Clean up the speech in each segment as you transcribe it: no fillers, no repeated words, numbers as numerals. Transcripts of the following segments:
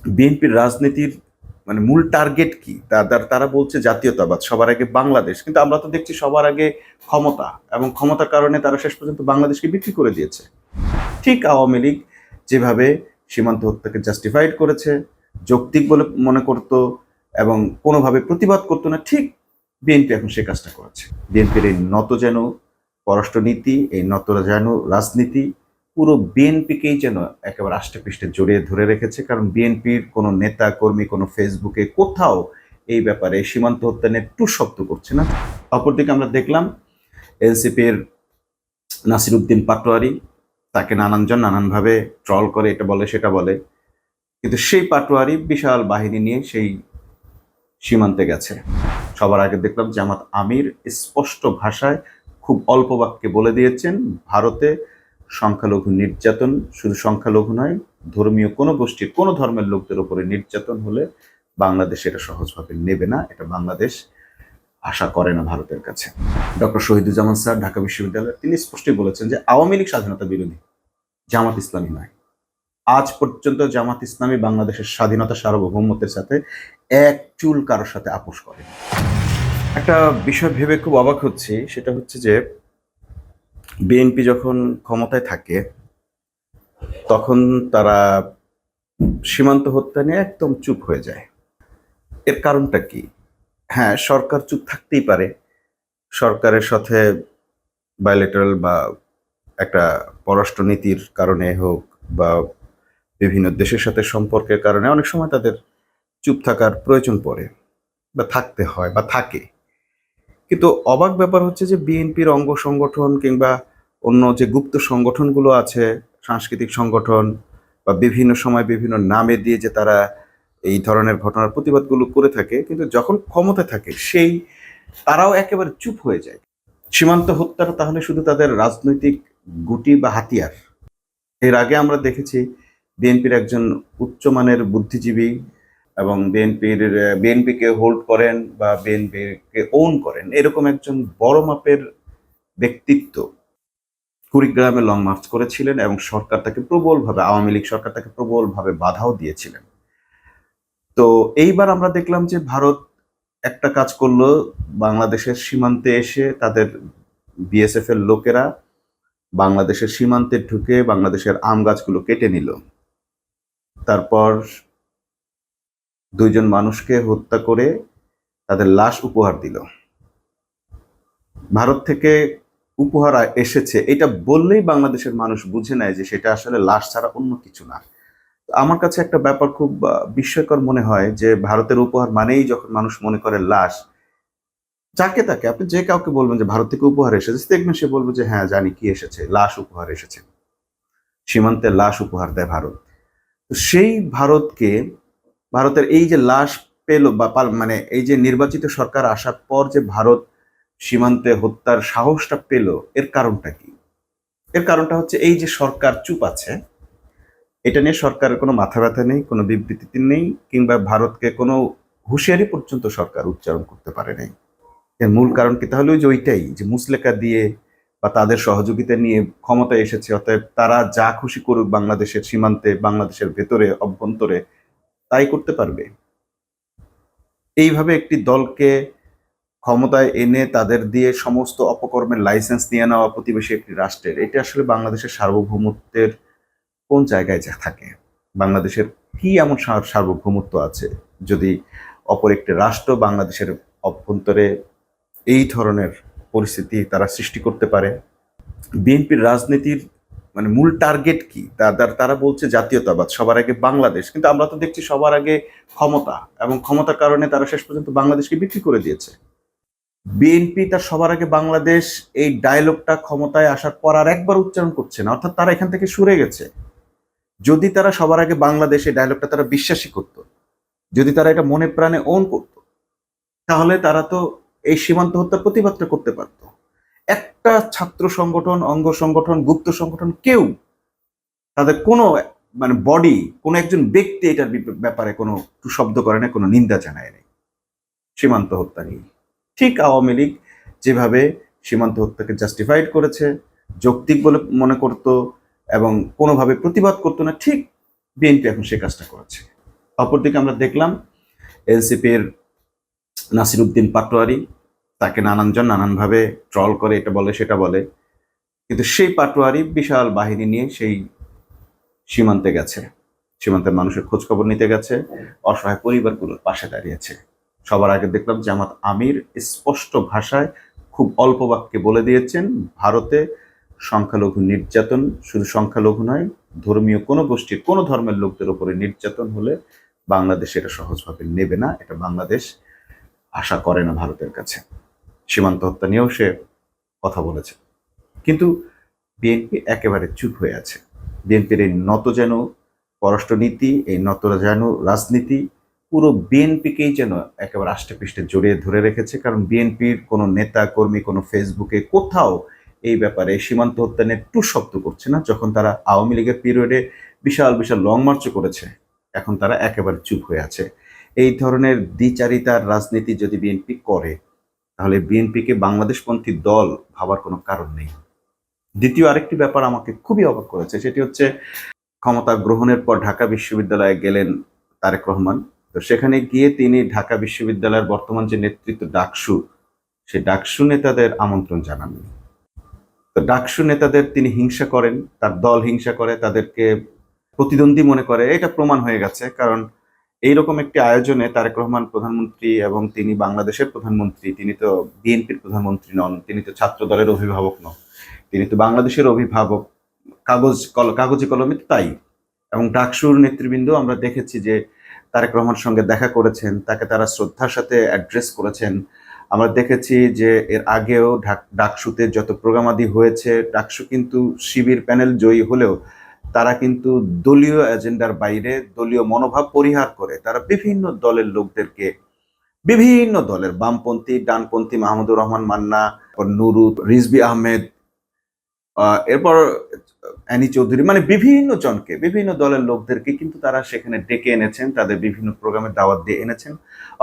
বিএনপির রাজনীতির মূল টার্গেট কি? তারা বলছে জাতীয়তাবাদ, সবার আগে বাংলাদেশ। কিন্তু আমরা তো দেখছি সবার আগে ক্ষমতা, এবং ক্ষমতার কারণে তারা শেষ পর্যন্ত বাংলাদেশকে বিক্রি করে দিয়েছে। ঠিক আওয়ামী লীগ যেভাবে সীমান্ত হত্যাকে জাস্টিফাইড করেছে, যৌক্তিক বলে মনে করত এবং কোনোভাবে প্রতিবাদ করতো না, ঠিক বিএনপি এখন সে কাজটা করেছে। বিএনপির এই নত যেন পররাষ্ট্রনীতি, এই নত যেন রাজনীতি পুরো বিএনপিকেই যেন একেবারে আষ্টে পৃষ্ঠে জড়িয়ে ধরে রেখেছে। কারণ বিএনপির কোনো নেতা কর্মী কোনো ফেসবুকে কোথাও এই ব্যাপারে সীমান্ত হত্যা নিয়ে টু শব্দ করছে না। অপরদিকে আমরা দেখলাম এনসিপির নাসির উদ্দিন পাটোয়ারি, তাকে নানানজন নানানভাবে ট্রল করে, এটা বলে সেটা বলে, কিন্তু সেই পাটোয়ারি বিশাল বাহিনী নিয়ে সেই সীমান্তে গেছে। সবার আগে দেখলাম জামাত আমির স্পষ্ট ভাষায় খুব অল্প বাক্যে বলে দিয়েছেন, ভারতে সংখ্যালঘু নির্যাতন, শুধু সংখ্যালঘু নয়, ধর্মীয় কোনো গোষ্ঠীর কোনো ধর্মের লোকদের উপরে নির্যাতন হলে বাংলাদেশ এটা সহজভাবে নেবে না, এটা বাংলাদেশ আশা করে না ভারতের কাছে। ডক্টর শহীদুজ্জামান স্যার ঢাকা বিশ্ববিদ্যালয়ের, তিনি স্পষ্টই বলেছেন যে আওয়ামী লীগ স্বাধীনতা বিরোধী, জামাত ইসলামী নয়। আজ পর্যন্ত জামাত ইসলামী বাংলাদেশের স্বাধীনতা সার্বভৌমত্বের সাথে এক চুল কারোর সাথে আপোষ করে। একটা বিষয় ভেবে খুব অবাক হচ্ছি, সেটা হচ্ছে যে বিএনপি যখন ক্ষমতায় থাকে তখন তারা সীমান্ত হত্যা নিয়ে একদম চুপ হয়ে যায়। এর কারণটা কি? হ্যাঁ, সরকার চুপ থাকতেই পারে, সরকারের সাথে বায়োলেটারাল বা একটা পররাষ্ট্রনীতির কারণে হোক বা বিভিন্ন দেশের সাথে সম্পর্কের কারণে অনেক সময় তাদের চুপ থাকার প্রয়োজন পড়ে বা থাকতে হয় বা থাকে। কিন্তু অবাক ব্যাপার হচ্ছে যে বিএনপির অঙ্গ সংগঠন কিংবা অন্য যে গুপ্ত সংগঠনগুলো আছে, সাংস্কৃতিক সংগঠন বা বিভিন্ন সময় বিভিন্ন নামে দিয়ে যে তারা এই ধরনের ঘটনার প্রতিবাদগুলো করে থাকে, কিন্তু যখন ক্ষমতায় থাকে সেই তারাও একেবারে চুপ হয়ে যায়। সীমান্ত হত্যাটা তাহলে শুধু তাদের রাজনৈতিক গুটি বা হাতিয়ার? এর আগে আমরা দেখেছি বিএনপির একজন উচ্চমানের বুদ্ধিজীবী এবং বিএনপিকে হোল্ড করেন বা বিএনপিকে ওন করেন এরকম একজন বড় মাপের ব্যক্তিত্ব কুড়িগ্রামে লং মার্চ করেছিলেন, এবং সরকার তাকে প্রবলভাবে, আওয়ামী লীগ সরকার তাকে প্রবলভাবে বাধাও দিয়েছিলেন। তো এইবার আমরা দেখলাম যে ভারত একটা কাজ করলো, বাংলাদেশের সীমান্তে এসে তাদের বিএসএফ এর লোকেরা বাংলাদেশের সীমান্তে ঢুকে বাংলাদেশের আম গাছগুলো কেটে নিল। তারপর দুইজন মানুষকে হত্যা করে তাদের লাশ উপহার দিল। ভারত থেকে উপহার এসেছে এটা বললেই বাংলাদেশের মানুষ বুঝে নেয় যে সেটা আসলে লাশ ছাড়া অন্য কিছু না। আমার কাছে একটা ব্যাপার খুব বিস্ময়কর মনে হয় যে ভারতের উপহার মানেই যখন মানুষ মনে করে লাশ, যাকে তাকে আপনি যে কাউকে বলবেন যে ভারত থেকে উপহার এসেছে, দেখবেন সে বলবে যে হ্যাঁ জানি কি এসেছে, লাশ উপহার এসেছে। সীমান্তে লাশ উপহার দেয় ভারত। তো সেই ভারতকে, ভারতের এই যে লাশ পেল বা এই যে নির্বাচিত সরকার আসার পর যে ভারত সীমান্তে হত্যার সাহসটা পেল, এর কারণটা কি? এর কারণটা হচ্ছে এই যে সরকার চুপ আছে, এটা নিয়ে সরকারের কোনো মাথা ব্যথা নেই, কোনো বিবৃতি নেই, কিংবা ভারতকে কোনো হুঁশিয়ারি পর্যন্ত সরকার উচ্চারণ করতে পারে নাই। এর মূল কারণ কি? তাহলে ওই যে ওইটাই যে মুসলেকা দিয়ে বা তাদের সহযোগিতা নিয়ে ক্ষমতায় এসেছে, অতএব তারা যা খুশি করুক বাংলাদেশের সীমান্তে, বাংলাদেশের ভেতরে অভ্যন্তরে তাই করতে পারবে। এইভাবে একটি দলকে ক্ষমতায় এনে তাদের দিয়ে সমস্ত অপকর্মের লাইসেন্স নিয়ে নেওয়া প্রতিবেশী একটি রাষ্ট্রের, এটা আসলে বাংলাদেশের সার্বভৌমত্বের কোন জায়গায় থাকে? বাংলাদেশের কি এমন সার্বভৌমত্ব আছে যদি অপর একটি রাষ্ট্র বাংলাদেশের অভ্যন্তরে এই ধরনের পরিস্থিতি তারা সৃষ্টি করতে পারে? বিএনপির রাজনীতির মূল টার্গেট কি? তারা বলছে জাতীয়তাবাদ, সবার আগে বাংলাদেশ। কিন্তু আমরা তো দেখছি সবার আগে ক্ষমতা, এবং ক্ষমতার কারণে তারা শেষ পর্যন্ত বাংলাদেশকে বিক্রি করে দিয়েছে। বিএনপি তার সবার আগে বাংলাদেশ এই ডায়লগটা ক্ষমতায় আসার পর আর একবার উচ্চারণ করছে না, অর্থাৎ তারা এখান থেকে সরে গেছে। যদি তারা সবার আগে বাংলাদেশ এই ডায়লগটা তারা বিশ্বাসী করত, যদি তারা এটা মনে প্রাণে ওন করত, তাহলে তারা তো এই সীমান্ত হত্যার প্রতিবাদটা করতে পারত। একটা ছাত্র সংগঠন, অঙ্গ সংগঠন, গুপ্ত সংগঠন, কেউ তাদের কোনো বডি, কোনো একজন ব্যক্তি এটার ব্যাপারে কোনো শব্দ করে না, কোনো নিন্দা জানায় নাই সীমান্ত হত্যা নিয়ে। ঠিক আওয়ামী লীগ যেভাবে সীমান্ত হত্যাকে জাস্টিফাইড করেছে, যৌক্তিক বলে মনে করত এবং কোনোভাবে প্রতিবাদ করতো না, ঠিক বিএনপি এখন সে কাজটা করেছে। অপরদিকে আমরা দেখলাম এনসিপির নাসিরউদ্দিন পাটোয়ারি, তাকে নানানজন নানানভাবে ট্রল করে, এটা বলে সেটা বলে, কিন্তু সেই পাটোয়ারি বিশাল বাহিনী নিয়ে সেই সীমান্তে গেছে, সীমান্তের মানুষের খোঁজ খবর নিতে গেছে, অসহায় পরিবারগুলোর পাশে দাঁড়িয়েছে। সবার আগে দেখলাম জামাত আমির স্পষ্ট ভাষায় খুব অল্প বাক্যে বলে দিয়েছেন, ভারতে সংখ্যালঘু নির্যাতন, শুধু সংখ্যালঘু নয়, ধর্মীয় কোনো গোষ্ঠীর কোনো ধর্মের লোকদের উপরে নির্যাতন হলে বাংলাদেশ এটা সহজভাবে নেবে না, এটা বাংলাদেশ আশা করে না ভারতের কাছে। সীমান্ত হত্যা নিয়েও সে কথা বলেছে। কিন্তু বিএনপি একেবারে চুপ হয়ে আছে। বিএনপির এই নত যেন পররাষ্ট্রনীতি, এই নত যেন রাজনীতি পুরো বিএনপিকেই যেন একেবারে আষ্টে পৃষ্ঠে জড়িয়ে ধরে রেখেছে। কারণ বিএনপির কোনো নেতা কর্মী কোনো ফেসবুকে কোথাও এই ব্যাপারে সীমান্ত হত্যা নিয়ে টু শব্দ করছে না। যখন তারা আওয়ামী লীগের পিরিয়ডে বিশাল বিশাল লং মার্চও করেছে, এখন তারা একেবারে চুপ হয়ে আছে। এই ধরনের দ্বিচারিতার রাজনীতি যদি বিএনপি করে, তাহলে বিএনপিকে বাংলাদেশপন্থী দল ভাবার কোনো কারণ নেই। দ্বিতীয় আরেকটি ব্যাপার আমাকে খুবই অবাক করেছে, সেটি হচ্ছে ক্ষমতা গ্রহণের পর ঢাকা বিশ্ববিদ্যালয়ে গেলেন তারেক রহমান। তো সেখানে গিয়ে তিনি ঢাকা বিশ্ববিদ্যালয়ের বর্তমান যে নেতৃত্ব ডাকসু, সেই ডাকসু নেতাদের আমন্ত্রণ জানাননি। তো ডাকসু নেতাদের তিনি হিংসা করেন, তার দল হিংসা করে, তাদেরকে প্রতিদ্বন্দ্বী মনে করে, এটা প্রমাণ হয়ে গেছে। কারণ এইরকম একটি আয়োজনে তারেক রহমান প্রধানমন্ত্রী এবং তিনি বাংলাদেশের প্রধানমন্ত্রী, তিনি তো বিএনপির প্রধানমন্ত্রী নন, তিনি তো ছাত্র দলের অভিভাবক নন, তিনি তো বাংলাদেশের অভিভাবক, কাগজে কলমে তাই। এবং ডাকসুর নেতৃবৃন্দ আমরা দেখেছি যে তারেক রহমানের সঙ্গে দেখা করেছেন, তাকে তারা শ্রদ্ধার সাথে অ্যাড্রেস করেছেন। আমরা দেখেছি যে এর আগেও ডাকসুতে যত প্রোগ্রামাদি হয়েছে, ডাকসু কিন্তু শিবির প্যানেল জয়ী হলেও তারা কিন্তু দলীয় এজেন্ডার বাইরে দলীয় মনোভাব পরিহার করে তারা বিভিন্ন দলের লোকদেরকে, বিভিন্ন দলের বামপন্থী ডানপন্থী, মাহমুদুর রহমান মান্না, নুরু, রিজভী আহমেদ, এরপর অ্যানি চৌধুরী, মানে বিভিন্ন জনকে, বিভিন্ন দলের লোকদেরকে কিন্তু তারা সেখানে ডেকে এনেছেন, তাদের বিভিন্ন প্রোগ্রামের দাওয়াত দিয়ে এনেছেন।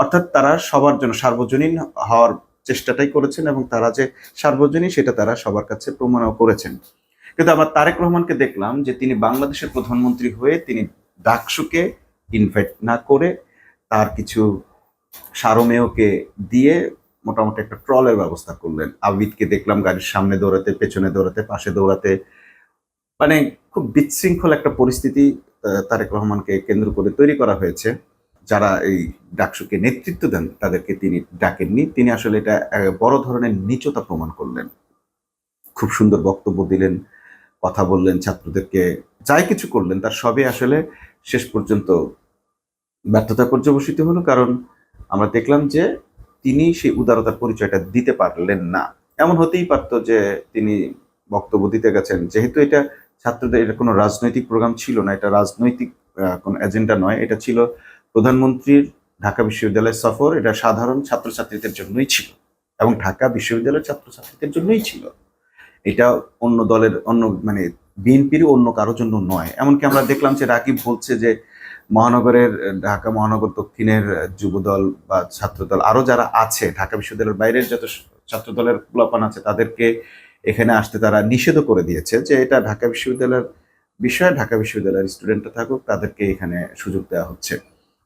অর্থাৎ তারা সবার জন্য সার্বজনীন হওয়ার চেষ্টাটাই করেছেন, এবং তারা যে সার্বজনীন সেটা তারা সবার কাছে প্রমাণও করেছেন। কিন্তু আমরা তারেক রহমানকে দেখলাম যে তিনি বাংলাদেশের প্রধানমন্ত্রী হয়ে তিনি ডাকসুকে ইনভাইট না করে তার কিছু সারমেয়কে দিয়ে মোটামুটি একটা ট্রলের ব্যবস্থা করলেন। আবিদকে দেখলাম গাড়ির সামনে দৌড়াতে, পেছনে দৌড়াতে, পাশে দৌড়াতে, মানে খুব বিশৃঙ্খল একটা পরিস্থিতি তারেক রহমানকে কেন্দ্র করে তৈরি করা হয়েছে। যারা এই ডাকসুকে নেতৃত্ব দেন তাদেরকে তিনি ডাকেননি, তিনি আসলে এটা বড় ধরনের নীচতা প্রমাণ করলেন। খুব সুন্দর বক্তব্য দিলেন, কথা বললেন, ছাত্রদেরকে যাই কিছু করলেন, তার সবই আসলে শেষ পর্যন্ত ব্যর্থতা পর্যবসিত হলো। কারণ আমরা দেখলাম যে তিনি সেই উদারতার পরিচয়টা দিতে পারলেন না। এমন হতেই পারতো যে তিনি বক্তব্য দিতে গেছেন, যেহেতু এটা ছাত্রদের, এটা কোনো রাজনৈতিক প্রোগ্রাম ছিল না, এটা রাজনৈতিক কোনো এজেন্ডা নয়, এটা ছিল প্রধানমন্ত্রীর ঢাকা বিশ্ববিদ্যালয়ের সফর, এটা সাধারণ ছাত্রছাত্রীদের জন্যই ছিল এবং ঢাকা বিশ্ববিদ্যালয়ের ছাত্রছাত্রীদের জন্যই ছিল। এটা অন্য দলের, অন্য মানে বিএনপির অন্য কারোর জন্য নয়। এমনকি আমরা দেখলাম যে রাকিব বলছে যে মহানগরের, ঢাকা মহানগর দক্ষিণের যুবদল বা ছাত্রদল আরো যারা আছে, ঢাকা বিশ্ববিদ্যালয়ের বাইরের যত ছাত্রদলের পোলাপান আছে, তাদেরকে এখানে আসতে তারা নিষেধও করে দিয়েছে, যে এটা ঢাকা বিশ্ববিদ্যালয়ের বিষয়, ঢাকা বিশ্ববিদ্যালয়ের স্টুডেন্টরা থাকুক, তাদেরকে এখানে সুযোগ দেওয়া হচ্ছে।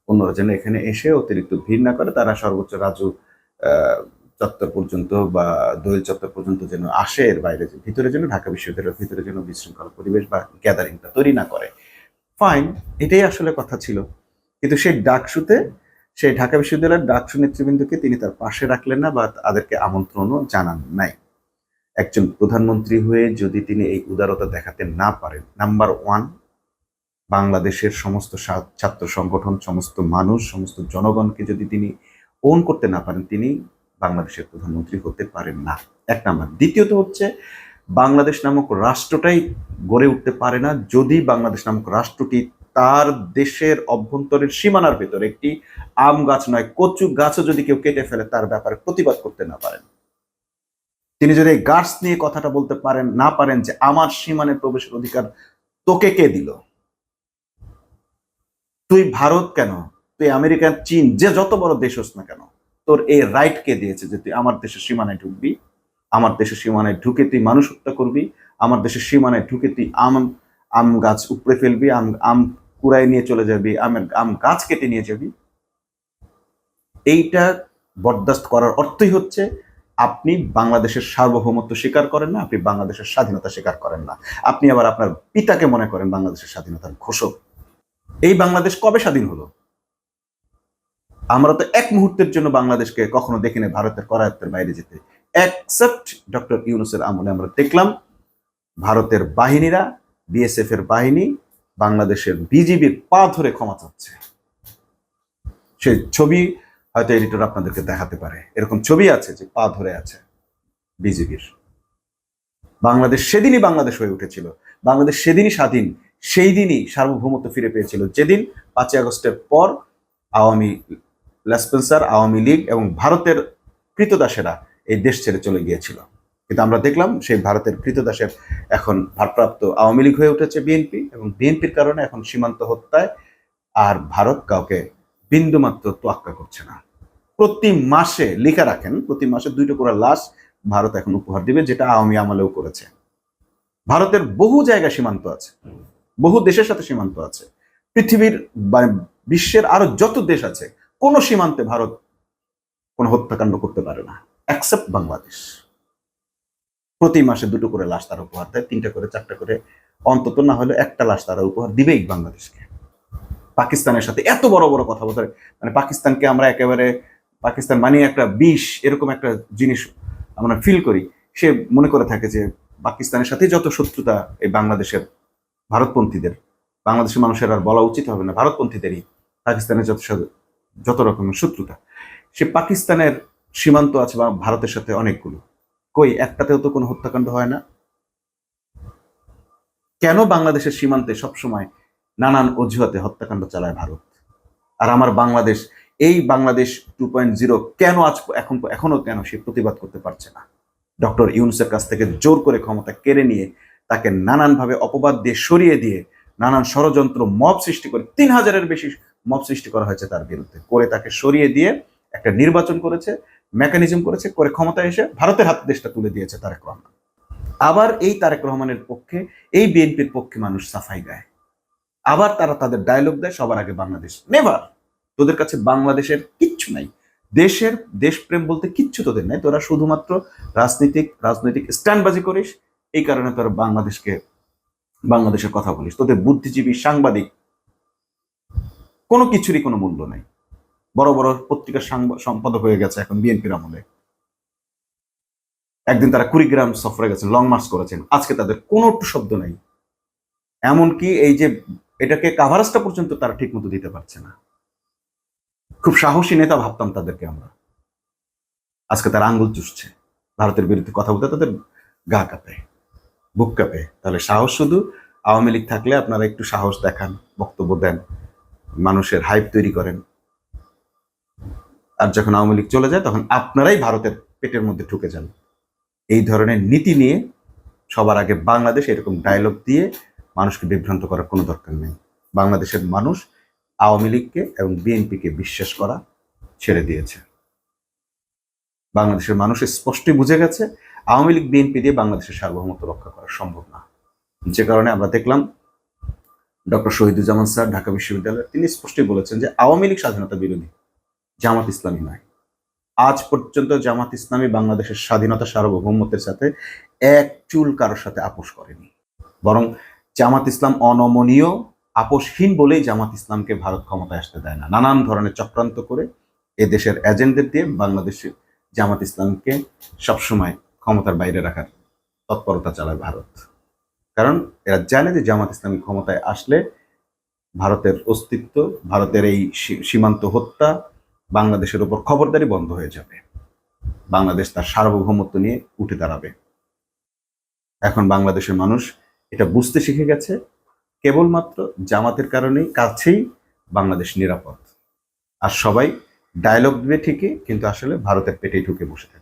অন্যরা যেন এখানে এসে অতিরিক্ত ভিড় না করে, তারা সর্বোচ্চ রাজু চত্বর পর্যন্ত বা দোয়েল চত্বর পর্যন্ত যেন আসে, এর বাইরে ভিতরে যেন, ঢাকা বিশ্ববিদ্যালয়ের ভিতরে যেন বিশৃঙ্খল পরিবেশ বা গ্যাদারিংটা তৈরি না করে। ফাইন, এটাই আসলে কথা ছিল। কিন্তু সেই ডাকসুতে, সেই ঢাকা বিশ্ববিদ্যালয়ের ডাকসু নেতৃবৃন্দকে তিনি তার পাশে রাখলেন না বা তাদেরকে আমন্ত্রণও জানান নাই। একজন প্রধানমন্ত্রী হয়ে যদি তিনি এই উদারতা দেখাতে না পারেন, নাম্বার ওয়ান, বাংলাদেশের সমস্ত ছাত্র সংগঠন, সমস্ত মানুষ, সমস্ত জনগণকে যদি তিনি ওন করতে না পারেন, তিনি বাংলাদেশের প্রধানমন্ত্রী হতে পারেন না, এক নাম্বার। দ্বিতীয়ত হচ্ছে, বাংলাদেশ নামক রাষ্ট্রটাই গড়ে উঠতে পারে না যদি বাংলাদেশ নামক রাষ্ট্রটি তার দেশের অভ্যন্তরের সীমানার ভেতরে একটি আম গাছ নয়, কচু গাছও যদি কেউ কেটে ফেলে তার ব্যাপারে প্রতিবাদ করতে না পারেন। তিনি যদি এই গাছ নিয়ে কথাটা বলতে পারেন না পারেন যে আমার সীমানায় প্রবেশের অধিকার তোকে কে দিল, তুই ভারত কেন, তুই আমেরিকা, চীন, যে যত বড় দেশ হোস না কেন, তোর এই রাইট কে দিয়েছে যে তুই আমার দেশের সীমানায় ঢুকবি, আমার দেশের সীমানায় ঢুকে তুই মানুষ হত্যা করবি, আমার দেশের সীমানায় ঢুকে তুই আম গাছ উপড়ে ফেলবি, আম কুড়াই নিয়ে চলে যাবি, আম গাছ কেটে নিয়ে যাবি, এইটা বরদাস্ত করার অর্থই হচ্ছে আপনি বাংলাদেশের সার্বভৌমত্ব স্বীকার করেন না, আপনি বাংলাদেশের স্বাধীনতা স্বীকার করেন না, আপনি আবার আপনার পিতাকে মনে করেন বাংলাদেশের স্বাধীনতার ঘোষক। এই বাংলাদেশ কবে স্বাধীন হলো? আমরা তো এক মুহূর্তের জন্য বাংলাদেশকে কখনো দেখিনি ভারতের করায়ত্তের বাইরে যেতে, এক্সেপ্ট ডক্টর ইউনূসের আমলে আমরা দেখলাম ভারতের বাহিনীরা, বিএসএফ এর বাহিনী বাংলাদেশের বিজিবির পা ধরে ক্ষমা চাচ্ছে। সেই ছবি হয়তো এডিটর আপনাদেরকে দেখাতে পারে, এরকম ছবি আছে যে পা ধরে আছে বিজিবির। বাংলাদেশ সেদিনই বাংলাদেশ হয়ে উঠেছিল, বাংলাদেশ সেদিনই স্বাধীন, সেই দিনই সার্বভৌমত্ব ফিরে পেয়েছিল, যেদিন 5ই আগস্টের পর আওয়ামী লেসপেন্সার, আওয়ামী লীগ এবং ভারতের কৃতদাসেরা এই দেশ ছেড়ে চলে গিয়েছিল। কিন্তু আমরা দেখলাম সেই ভারতের কৃতদাসের এখন ভারপ্রাপ্ত আওয়ামী লীগ হয়ে উঠেছে বিএনপি, এবং বিএনপির কারণে এখন সীমান্ত হত্যায় আর ভারত কাউকে বিন্দুমাত্র তোয়াক্কা করছে না। প্রতি মাসে লিখে রাখেন, প্রতি মাসে 2টা করে লাশ ভারত এখন উপহার দিবে, যেটা আওয়ামী আমলেও করেছে। ভারতের বহু জায়গায় সীমান্ত আছে, বহু দেশের সাথে সীমান্ত আছে, পৃথিবীর বিশ্বের আরো যত দেশ আছে, কোন সীমান্তে ভারত কোন হত্যাকাণ্ড করতে পারে না, এক্সেপ্ট বাংলাদেশ। প্রতি মাসে 2টো করে লাশ তারা উপহার দেয়, 3টা করে 4টা করে, অন্তত না হলে একটা লাশ তারা উপহার দিবেই বাংলাদেশকে। পাকিস্তানের সাথে এত বড় বড় কথা বলতে, মানে পাকিস্তানকে আমরা একেবারে, পাকিস্তান মানে একটা বিষ, এরকম একটা জিনিস আমরা ফিল করি। সে মনে করে থাকে যে পাকিস্তানের সাথে যত শত্রুতা এই বাংলাদেশের ভারতপন্থীদের, বাংলাদেশের মানুষের আর বলা উচিত হবে না, ভারতপন্থীদেরই পাকিস্তানের যত রকমের শত্রুতা। সে পাকিস্তানের সীমান্ত আছে বা ভারতের সাথে অনেকগুলো, কই একটাতেও তো কোনো হত্যাকাণ্ড হয় না। কেন বাংলাদেশের সীমান্তে সবসময় নানান অজুহাতে হত্যাকাণ্ড চালায় ভারত? আর আমার বাংলাদেশ, এই বাংলাদেশ 2.0 কেন এখনো কেন সে প্রতিবাদ করতে পারছে না? ডক্টর ইউনূসের কাছ থেকে জোর করে ক্ষমতা কেড়ে নিয়ে, তাকে নানানভাবে অপবাদ দিয়ে সরিয়ে দিয়ে, নানান ষড়যন্ত্র, মব সৃষ্টি করে, 3000-এর বেশি মব সৃষ্টি করা হয়েছে তার বিরুদ্ধে, করে তাকে সরিয়ে দিয়ে একটা নির্বাচন করেছে, মেকানিজম করেছে, করে ক্ষমতায় এসে ভারতের হাতে দেশটা তুলে দিয়েছে তারেক রহমান। আবার এই তারেক রহমানের পক্ষে, এই বিএনপির পক্ষে মানুষ সাফাই গায়, আবার তারা তাদের ডায়লগ দেয় সবার আগে বাংলাদেশ। নেভার, তোদের কাছে বাংলাদেশের কিচ্ছু নাই, দেশপ্রেম বলতে কিচ্ছু তোদের নাই, তোরা শুধুমাত্র রাজনৈতিক স্ট্যান্ডবাজি করিস, এই কারণে তোরা বাংলাদেশের কথা বলিস। তোদের বুদ্ধিজীবী, সাংবাদিক, কোনো কিছুরই কোনো মূল্য নাই। বড় বড় পত্রিকার সম্পাদক হয়ে গেছে এখন বিএনপির আমলে। একদিন তারা কুড়িগ্রাম সফরে গেছেন, লং মার্চ করেছেন, আজকে তাদের কোনো একটু শব্দ নাই। এমনকি এই যে এটাকে কাভারেজটা পর্যন্ত তারা ঠিক মতো দিতে পারছে না। খুব সাহসী নেতা ভাবতাম তাদেরকে আমরা, আজকে তারা আঙ্গুল চুষছে। ভারতের বিরুদ্ধে কথা বলতে তাদের গা কাঁপে, বুক কাঁপে। তাহলে সাহস শুধু আওয়ামী লীগ থাকলে আপনারা একটু সাহস দেখান, বক্তব্য দেন, মানুষের হাইপ তৈরি করেন, আর যখন আওয়ামী লীগ চলে যায় তখন আপনারাই ভারতের পেটের মধ্যে ঢুকে যান। এই ধরনের নীতি নিয়ে সবার আগে বাংলাদেশ, এরকম ডায়লগ দিয়ে মানুষকে বিভ্রান্ত করার কোনো দরকার নেই। বাংলাদেশের মানুষ আওয়ামী লীগকে এবং বিএনপিকে বিশ্বাস করা ছেড়ে দিয়েছে। বাংলাদেশের মানুষ স্পষ্টই বুঝে গেছে আওয়ামী লীগ বিএনপি দিয়ে বাংলাদেশের সার্বভৌমত্ব রক্ষা করা সম্ভব না। যে কারণে আমরা দেখলাম ডক্টর শহীদুজ্জামান স্যার ঢাকা বিশ্ববিদ্যালয়, তিনি স্পষ্টই বলেছেন যে আওয়ামী লীগ স্বাধীনতা বিরোধী, জামাত ইসলামী নয়। আজ পর্যন্ত জামাত ইসলামী বাংলাদেশের স্বাধীনতা সার্বভৌমত্বের সাথে এক চুল কারোর সাথে আপোষ করেনি, বরং জামাত ইসলাম অনমনীয়, আপোষহীন বলেই জামাত ইসলামকে ভারত ক্ষমতায় আসতে দেয় না। নানান ধরনের চক্রান্ত করে এ দেশের এজেন্টদের দিয়ে বাংলাদেশের জামাত ইসলামকে সবসময় ক্ষমতার বাইরে রাখার তৎপরতা চালায় ভারত। কারণ এরা জানে যে জামাত ইসলামী ক্ষমতায় আসলে ভারতের অস্তিত্ব, ভারতের এই সীমান্ত হত্যা, বাংলাদেশের উপর খবরদারি বন্ধ হয়ে যাবে, বাংলাদেশ তার সার্বভৌমত্ব নিয়ে উঠে দাঁড়াবে। এখন বাংলাদেশের মানুষ এটা বুঝতে শিখে গেছে, কেবলমাত্র জামাতের কারণেই কাছেই বাংলাদেশ নিরাপদ। আর সবাই ডায়লগ দিবে ঠিকই, কিন্তু আসলে ভারতের পেটেই ঢুকে বসে থাকে।